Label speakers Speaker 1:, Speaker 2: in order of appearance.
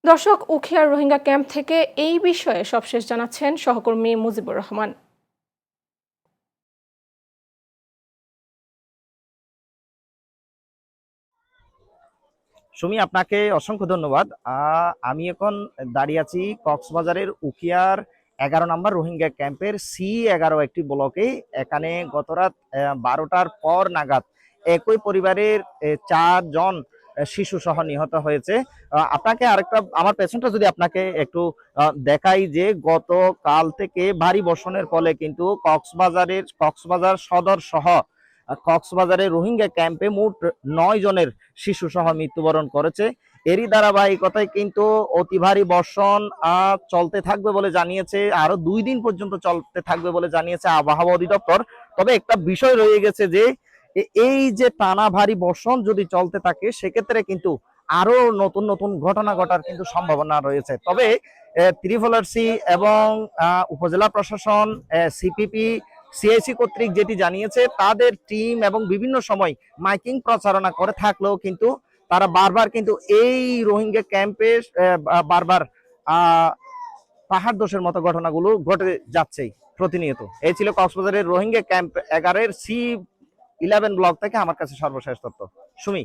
Speaker 1: দর্শক, উখিয়ার রোহিঙ্গা ক্যাম্প থেকে এই বিষয়ে সবশেষ জানাচ্ছেন সহকর্মী মুজিবুর রহমান।
Speaker 2: সুমি, আপনাকে অসংখ্য ধন্যবাদ। আমি এখন দাঁড়িয়ে আছি কক্সবাজারের উখিয়ার 11 নম্বর রোহিঙ্গা ক্যাম্পের C11 একটি ব্লকে। এখানে গতরাত 12টার পর নাগাদ একই পরিবারের 4 জন শিশু সহ নিহত হয়েছে। আপনাকে আরেকটা আমার পেছনটা যদি আপনাকে একটু দেখাই, যে গতকাল থেকে ভারী বর্ষণের ফলে কিন্তু কক্সবাজার সদর সহ কক্সবাজারের রোহিঙ্গা ক্যাম্পে মোট 9 জনের শিশু সহ মৃত্যুবরণ করেছে। এরই ধারাবাহিকতায় কিন্তু অতি ভারী বর্ষণ চলতে থাকবে বলে জানিয়েছে, আরো 2 দিন পর্যন্ত চলতে থাকবে বলে জানিয়েছে আবহাওয়া অধিদপ্তর। তবে একটা বিষয় রয়ে গেছে যে এই যে টানা ভারী বর্ষণ যদি চলতে থাকে, সেক্ষেত্রে কিন্তু আরো নতুন নতুন ঘটনা ঘটার কিন্তু সম্ভাবনা রয়েছে। তবে ত্রিফলারসি এবং উপজেলা প্রশাসন, সিপিপি, সিআইসি কর্তৃক যেটি জানিয়েছে, তাদের টিম এবং বিভিন্ন সময় মাইকিং প্রচারণা করে থাকলেও কিন্তু তারা বারবার কিন্তু এই রোহিঙ্গা ক্যাম্পে বারবার পাহাড় দোষের মতো ঘটনাগুলো ঘটে যাচ্ছেই প্রতিনিয়ত। এই ছিল কক্সবাজারের রোহিঙ্গা ক্যাম্প 11-এর C11 ব্লক থেকে আমার কাছে সর্বশেষ তথ্য। সুমি।